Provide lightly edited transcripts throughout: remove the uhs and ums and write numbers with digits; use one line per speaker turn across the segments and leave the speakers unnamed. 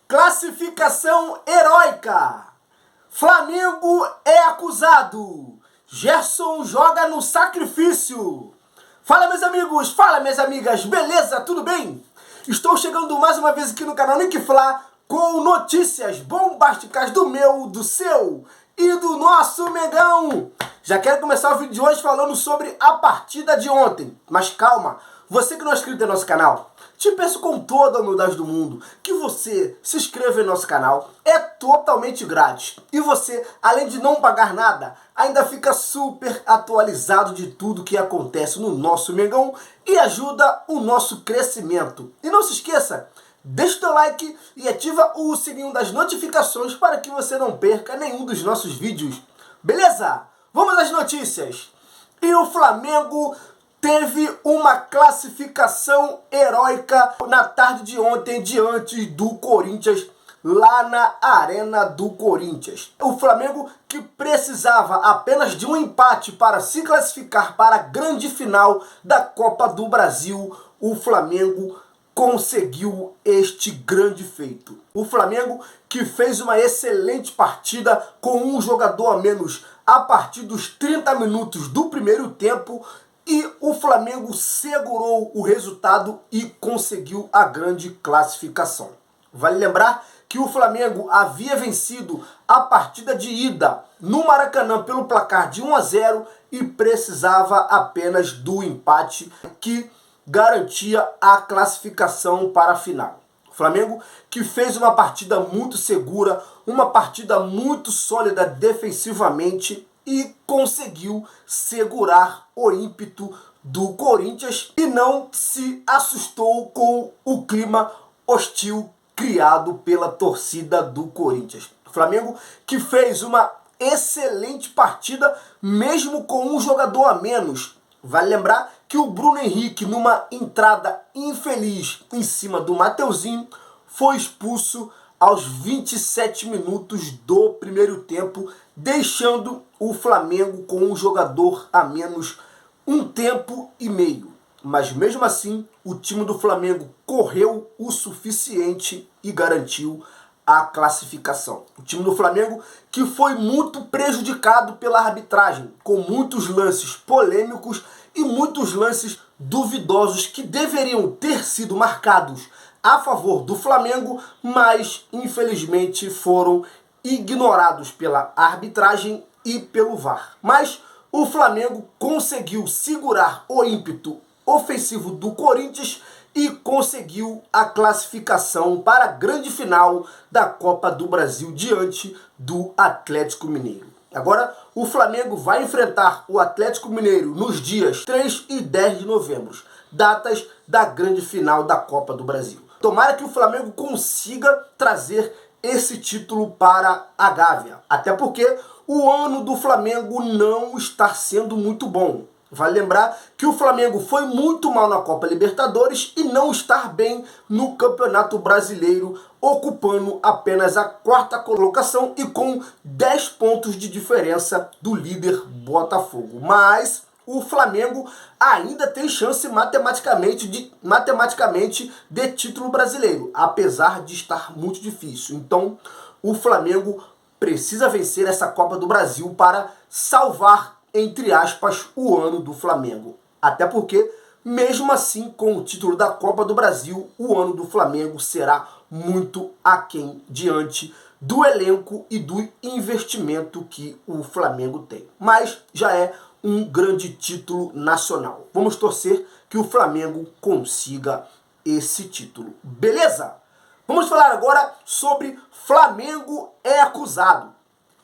Classificação heróica. Flamengo é acusado. Gerson joga no sacrifício. Fala, meus amigos, fala, minhas amigas, beleza? Tudo bem? Estou chegando mais uma vez aqui no canal Nick Fla com notícias bombásticas do meu, do seu e do nosso Mengão. Já quero começar o vídeo de hoje falando sobre a partida de ontem. Mas calma, você que não é inscrito no nosso canal, te peço com toda a humildade do mundo que você se inscreva em nosso canal. É totalmente grátis. E você, além de não pagar nada, ainda fica super atualizado de tudo que acontece no nosso Mengão e ajuda o nosso crescimento. E não se esqueça, deixa o teu like e ativa o sininho das notificações para que você não perca nenhum dos nossos vídeos. Beleza? Vamos às notícias. E o Flamengo teve uma classificação heróica na tarde de ontem diante do Corinthians, lá na Arena do Corinthians. O Flamengo, que precisava apenas de um empate para se classificar para a grande final da Copa do Brasil, o Flamengo conseguiu este grande feito. O Flamengo, que fez uma excelente partida com um jogador a menos a partir dos 30 minutos do primeiro tempo, e o Flamengo segurou o resultado e conseguiu a grande classificação. Vale lembrar que o Flamengo havia vencido a partida de ida no Maracanã pelo placar de 1-0 e precisava apenas do empate que garantia a classificação para a final. O Flamengo, que fez uma partida muito segura, uma partida muito sólida defensivamente, e conseguiu segurar o ímpeto do Corinthians e não se assustou com o clima hostil criado pela torcida do Corinthians. O Flamengo, que fez uma excelente partida mesmo com um jogador a menos. Vale lembrar que o Bruno Henrique, numa entrada infeliz em cima do Mateuzinho, foi expulso aos 27 minutos do primeiro tempo, deixando o Flamengo com um jogador a menos um tempo e meio. Mas mesmo assim, o time do Flamengo correu o suficiente e garantiu a classificação. O time do Flamengo, que foi muito prejudicado pela arbitragem, com muitos lances polêmicos e muitos lances duvidosos que deveriam ter sido marcados a favor do Flamengo, mas infelizmente foram ignorados pela arbitragem e pelo VAR. Mas o Flamengo conseguiu segurar o ímpeto ofensivo do Corinthians e conseguiu a classificação para a grande final da Copa do Brasil diante do Atlético Mineiro. Agora o Flamengo vai enfrentar o Atlético Mineiro nos dias 3 e 10 de novembro, datas da grande final da Copa do Brasil. Tomara que o Flamengo consiga trazer esse título para a Gávea, até porque o ano do Flamengo não está sendo muito bom. Vale lembrar que o Flamengo foi muito mal na Copa Libertadores e não está bem no Campeonato Brasileiro, ocupando apenas a 4ª colocação e com 10 pontos de diferença do líder Botafogo. Mas o Flamengo ainda tem chance matematicamente de título brasileiro, apesar de estar muito difícil. Então, o Flamengo precisa vencer essa Copa do Brasil para salvar, entre aspas, o ano do Flamengo. Até porque, mesmo assim, com o título da Copa do Brasil, o ano do Flamengo será muito aquém diante do elenco e do investimento que o Flamengo tem. Mas já é um grande título nacional. Vamos torcer que o Flamengo consiga esse título. Beleza? Vamos falar agora sobre Flamengo é acusado.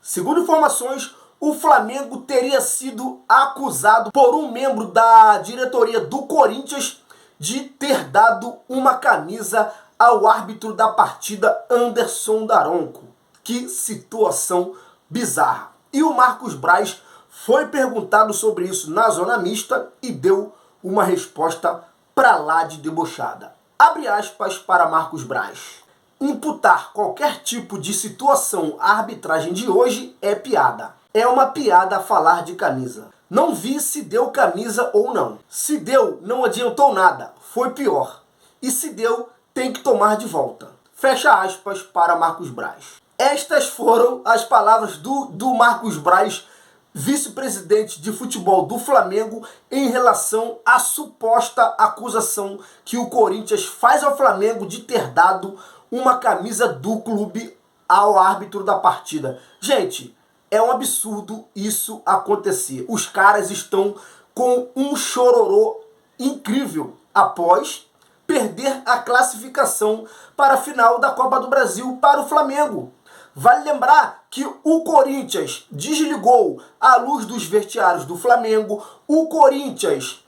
Segundo informações, o Flamengo teria sido acusado por um membro da diretoria do Corinthians de ter dado uma camisa ao árbitro da partida, Anderson Daronco. Que situação bizarra. E o Marcos Braz foi perguntado sobre isso na zona mista e deu uma resposta pra lá de debochada. Abre aspas para Marcos Braz. Imputar qualquer tipo de situação à arbitragem de hoje é piada. É uma piada falar de camisa. Não vi se deu camisa ou não. Se deu, não adiantou nada. Foi pior. E se deu, tem que tomar de volta. Fecha aspas para Marcos Braz. Estas foram as palavras do Marcos Braz, vice-presidente de futebol do Flamengo, em relação à suposta acusação que o Corinthians faz ao Flamengo de ter dado uma camisa do clube ao árbitro da partida. Gente, é um absurdo isso acontecer. Os caras estão com um chororô incrível após perder a classificação para a final da Copa do Brasil para o Flamengo. Vale lembrar que o Corinthians desligou a luz dos vestiários do Flamengo, o Corinthians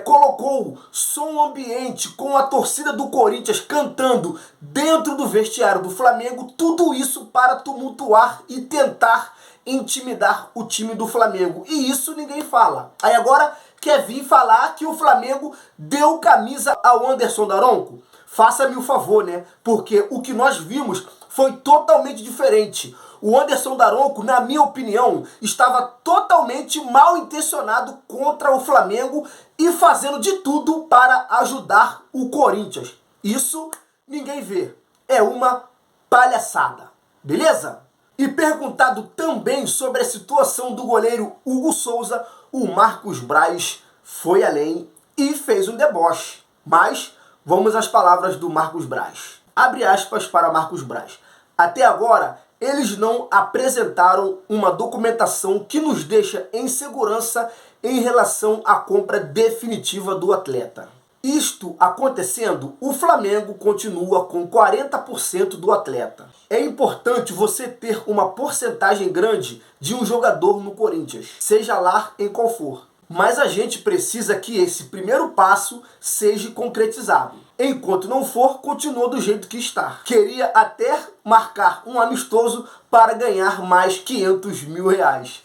colocou som ambiente com a torcida do Corinthians cantando dentro do vestiário do Flamengo, tudo isso para tumultuar e tentar intimidar o time do Flamengo. E isso ninguém fala. Aí agora quer vir falar que o Flamengo deu camisa ao Anderson Daronco? Faça-me o favor, né? Porque o que nós vimos foi totalmente diferente. O Anderson Daronco, na minha opinião, estava totalmente mal intencionado contra o Flamengo e fazendo de tudo para ajudar o Corinthians. Isso ninguém vê. É uma palhaçada. Beleza? E perguntado também sobre a situação do goleiro Hugo Souza, o Marcos Braz foi além e fez um deboche. Mas vamos às palavras do Marcos Braz. Abre aspas para Marcos Braz. Até agora, eles não apresentaram uma documentação que nos deixa em segurança em relação à compra definitiva do atleta. Isto acontecendo, o Flamengo continua com 40% do atleta. É importante você ter uma porcentagem grande de um jogador no Corinthians, seja lá em qual for. Mas a gente precisa que esse primeiro passo seja concretizado. Enquanto não for, continua do jeito que está. Queria até marcar um amistoso para ganhar mais 500 mil reais.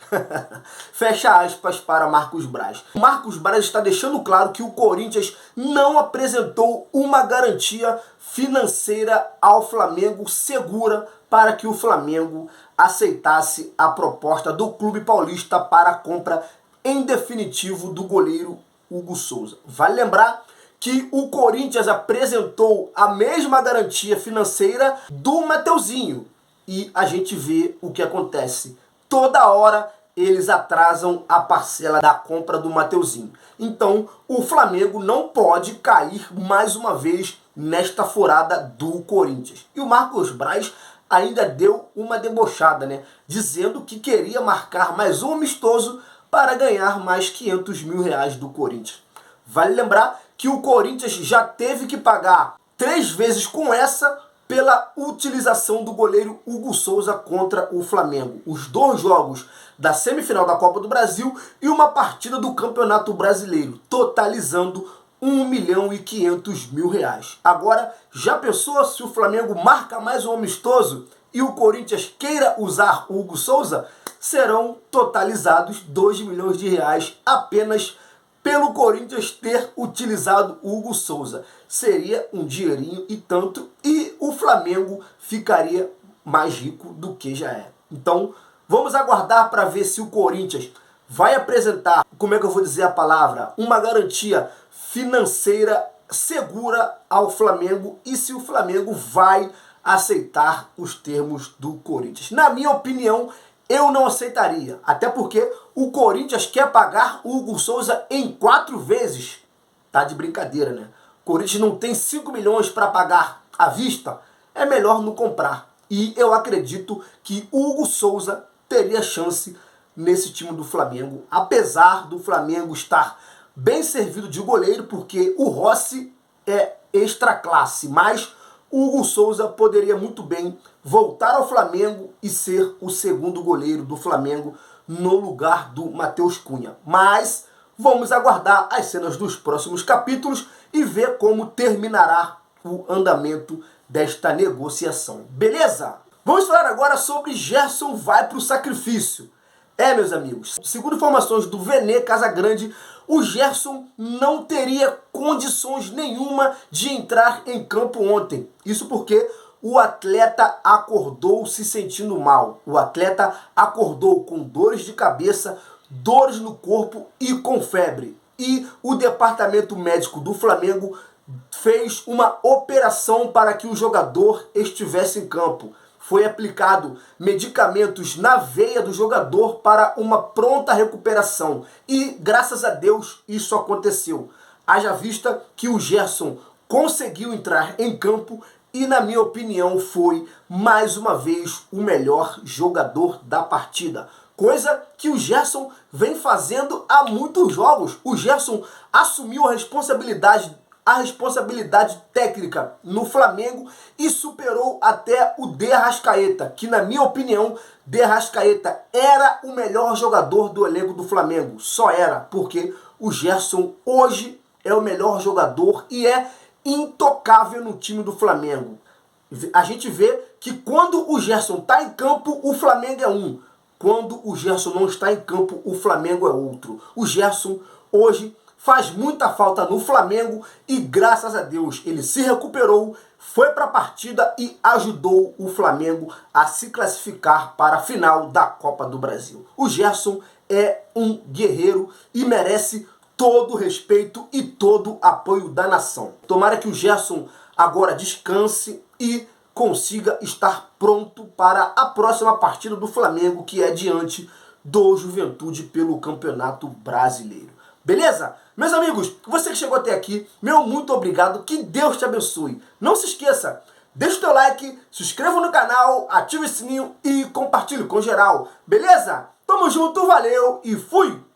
Fecha aspas para Marcos Braz. Marcos Braz está deixando claro que o Corinthians não apresentou uma garantia financeira ao Flamengo segura para que o Flamengo aceitasse a proposta do clube paulista para a compra em definitivo do goleiro Hugo Souza. Vale lembrar que o Corinthians apresentou a mesma garantia financeira do Mateuzinho. E a gente vê o que acontece. Toda hora eles atrasam a parcela da compra do Mateuzinho. Então o Flamengo não pode cair mais uma vez nesta furada do Corinthians. E o Marcos Braz ainda deu uma debochada, né? Dizendo que queria marcar mais um amistoso para ganhar mais 500 mil reais do Corinthians. Vale lembrar que o Corinthians já teve que pagar 3 vezes com essa pela utilização do goleiro Hugo Souza contra o Flamengo. Os 2 jogos da semifinal da Copa do Brasil e uma partida do Campeonato Brasileiro, totalizando 1.500.000 reais. Agora, já pensou se o Flamengo marca mais um amistoso e o Corinthians queira usar o Hugo Souza? Serão totalizados 2 milhões de reais apenas pelo Corinthians ter utilizado o Hugo Souza. Seria um dinheirinho e tanto, e o Flamengo ficaria mais rico do que já é. Então, vamos aguardar para ver se o Corinthians vai apresentar, como é que eu vou dizer a palavra, uma garantia financeira segura ao Flamengo e se o Flamengo vai aceitar os termos do Corinthians. Na minha opinião, eu não aceitaria, até porque o Corinthians quer pagar o Hugo Souza em 4 vezes. Tá de brincadeira, né? O Corinthians não tem 5 milhões para pagar à vista, é melhor não comprar. E eu acredito que o Hugo Souza teria chance nesse time do Flamengo, apesar do Flamengo estar bem servido de goleiro, porque o Rossi é extra classe, mas o Hugo Souza poderia muito bem voltar ao Flamengo e ser o segundo goleiro do Flamengo no lugar do Matheus Cunha. Mas vamos aguardar as cenas dos próximos capítulos e ver como terminará o andamento desta negociação. Beleza? Vamos falar agora sobre Gerson vai para o sacrifício. Meus amigos, segundo informações do Vene Casagrande, o Gerson não teria condições nenhuma de entrar em campo ontem. Isso porque o atleta acordou se sentindo mal. O atleta acordou com dores de cabeça, dores no corpo e com febre. E o departamento médico do Flamengo fez uma operação para que o jogador estivesse em campo. Foi aplicado medicamentos na veia do jogador para uma pronta recuperação. E, graças a Deus, isso aconteceu. Haja vista que o Gerson conseguiu entrar em campo e, na minha opinião, foi, mais uma vez, o melhor jogador da partida. Coisa que o Gerson vem fazendo há muitos jogos. O Gerson assumiu a responsabilidade técnica no Flamengo e superou até o De Arrascaeta, que, na minha opinião, De Arrascaeta era o melhor jogador do elenco do Flamengo. Só era, porque o Gerson hoje é o melhor jogador e é intocável no time do Flamengo. A gente vê que quando o Gerson está em campo, o Flamengo é um. Quando o Gerson não está em campo, o Flamengo é outro. O Gerson hoje faz muita falta no Flamengo e, graças a Deus, ele se recuperou, foi para a partida e ajudou o Flamengo a se classificar para a final da Copa do Brasil. O Gerson é um guerreiro e merece todo o respeito e todo o apoio da nação. Tomara que o Gerson agora descanse e consiga estar pronto para a próxima partida do Flamengo, que é diante do Juventude pelo Campeonato Brasileiro. Beleza? Meus amigos, você que chegou até aqui, meu muito obrigado, que Deus te abençoe. Não se esqueça, deixa o teu like, se inscreva no canal, ative o sininho e compartilhe com geral. Beleza? Tamo junto, valeu e fui!